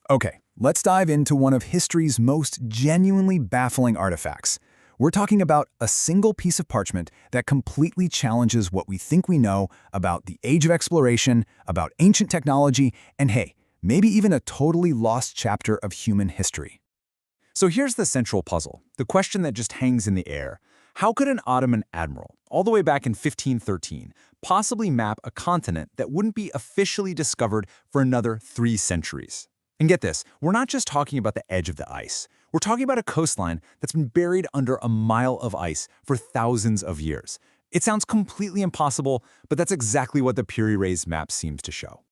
Okay, let's dive into one of history's most genuinely baffling artifacts. We're talking about a single piece of parchment that completely challenges what we think we know about the age of exploration, about ancient technology, and hey, maybe even a totally lost chapter of human history. So here's the central puzzle, the question that just hangs in the air. How could an Ottoman admiral, all the way back in 1513, possibly map a continent that wouldn't be officially discovered for another 3 centuries? And get this, we're not just talking about the edge of the ice. We're talking about a coastline that's been buried under a mile of ice for thousands of years. It sounds completely impossible, but that's exactly what the Piri Reis Map seems to show.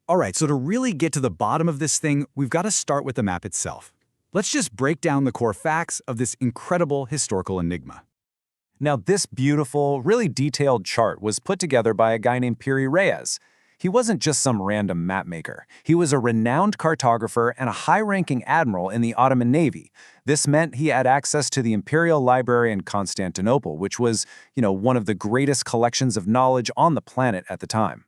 All right, so to really get to the bottom of this thing, we've got to start with the map itself. Let's just break down the core facts of this incredible historical enigma. Now, this beautiful, really detailed chart was put together by a guy named Piri Reis. He wasn't just some random mapmaker. He was a renowned cartographer and a high-ranking admiral in the Ottoman Navy. This meant he had access to the Imperial Library in Constantinople, which was, one of the greatest collections of knowledge on the planet at the time.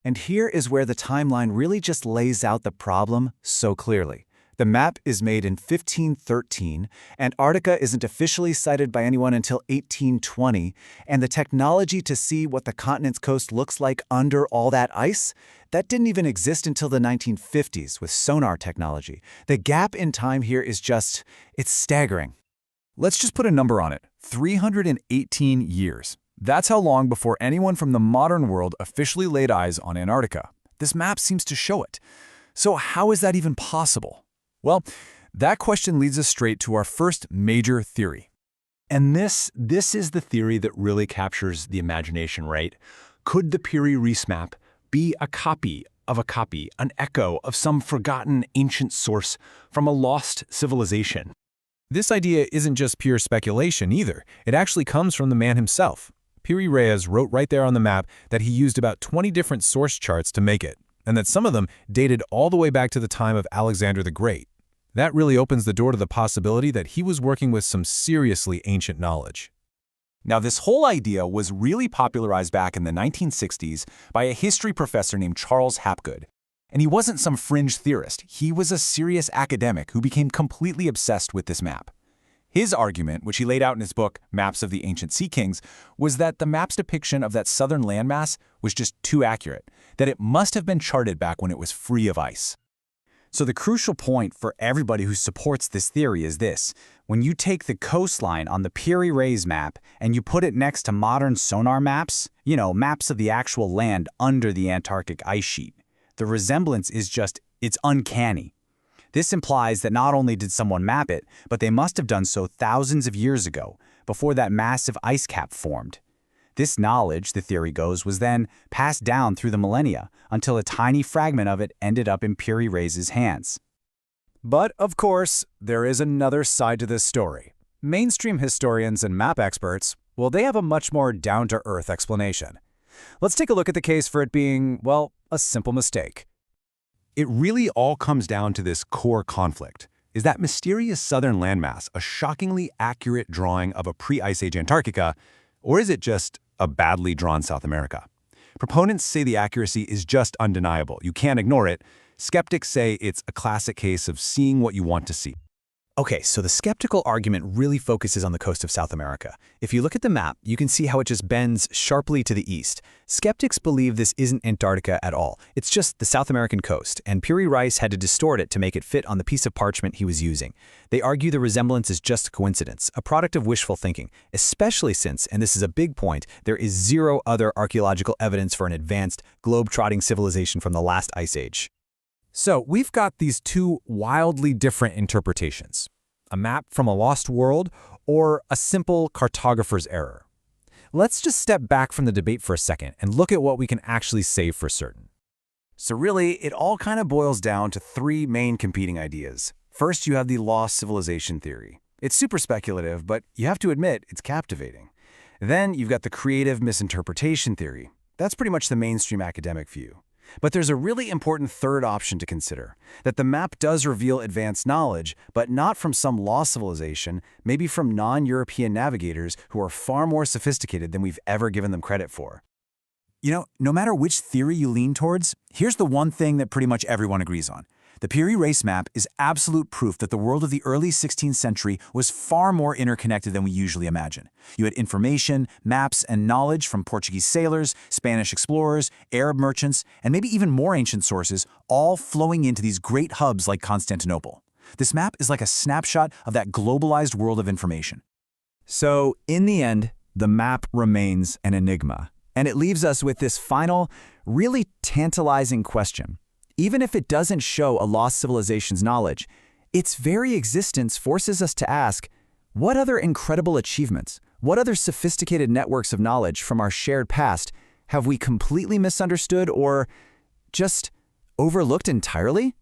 And here is where the timeline really just lays out the problem so clearly. The map is made in 1513, Antarctica isn't officially sighted by anyone until 1820, and the technology to see what the continent's coast looks like under all that ice, that didn't even exist until the 1950s with sonar technology. The gap in time here is it's staggering. Let's just put a number on it, 318 years. That's how long before anyone from the modern world officially laid eyes on Antarctica. This map seems to show it. So how is that even possible? Well, that question leads us straight to our first major theory. And this is the theory that really captures the imagination, right? Could the Piri Reis Map be a copy of a copy, an echo of some forgotten ancient source from a lost civilization? This idea isn't just pure speculation either. It actually comes from the man himself. Piri Reis wrote right there on the map that he used about 20 different source charts to make it, and that some of them dated all the way back to the time of Alexander the Great. That really opens the door to the possibility that he was working with some seriously ancient knowledge. Now, this whole idea was really popularized back in the 1960s by a history professor named Charles Hapgood. And he wasn't some fringe theorist. He was a serious academic who became completely obsessed with this map. His argument, which he laid out in his book, Maps of the Ancient Sea Kings, was that the map's depiction of that southern landmass was just too accurate, that it must have been charted back when it was free of ice. So the crucial point for everybody who supports this theory is this. When you take the coastline on the Piri Reis map and you put it next to modern sonar maps, maps of the actual land under the Antarctic ice sheet, the resemblance is it's uncanny. This implies that not only did someone map it, but they must have done so thousands of years ago, before that massive ice cap formed. This knowledge, the theory goes, was then passed down through the millennia until a tiny fragment of it ended up in Piri Reis's hands. But, of course, there is another side to this story. Mainstream historians and map experts, they have a much more down-to-earth explanation. Let's take a look at the case for it being, a simple mistake. It really all comes down to this core conflict. Is that mysterious southern landmass a shockingly accurate drawing of a pre-Ice Age Antarctica, or is it just a badly drawn South America? Proponents say the accuracy is just undeniable. You can't ignore it. Skeptics say it's a classic case of seeing what you want to see. Okay, so the skeptical argument really focuses on the coast of South America. If you look at the map, you can see how it just bends sharply to the east. Skeptics believe this isn't Antarctica at all. It's just the South American coast, and Piri Reis had to distort it to make it fit on the piece of parchment he was using. They argue the resemblance is just a coincidence, a product of wishful thinking, especially since, and this is a big point, there is zero other archaeological evidence for an advanced, globe-trotting civilization from the last ice age. So we've got these two wildly different interpretations, a map from a lost world or a simple cartographer's error. Let's just step back from the debate for a second and look at what we can actually say for certain. So really, it all kind of boils down to 3 main competing ideas. First, you have the lost civilization theory. It's super speculative, but you have to admit it's captivating. Then you've got the creative misinterpretation theory. That's pretty much the mainstream academic view. But there's a really important third option to consider, that the map does reveal advanced knowledge, but not from some lost civilization, maybe from non-European navigators who are far more sophisticated than we've ever given them credit for. No matter which theory you lean towards, here's the one thing that pretty much everyone agrees on. The Piri Reis Map is absolute proof that the world of the early 16th century was far more interconnected than we usually imagine. You had information, maps, and knowledge from Portuguese sailors, Spanish explorers, Arab merchants, and maybe even more ancient sources, all flowing into these great hubs like Constantinople. This map is like a snapshot of that globalized world of information. So, in the end, the map remains an enigma. And it leaves us with this final, really tantalizing question. Even if it doesn't show a lost civilization's knowledge, its very existence forces us to ask, what other incredible achievements, what other sophisticated networks of knowledge from our shared past have we completely misunderstood or just overlooked entirely?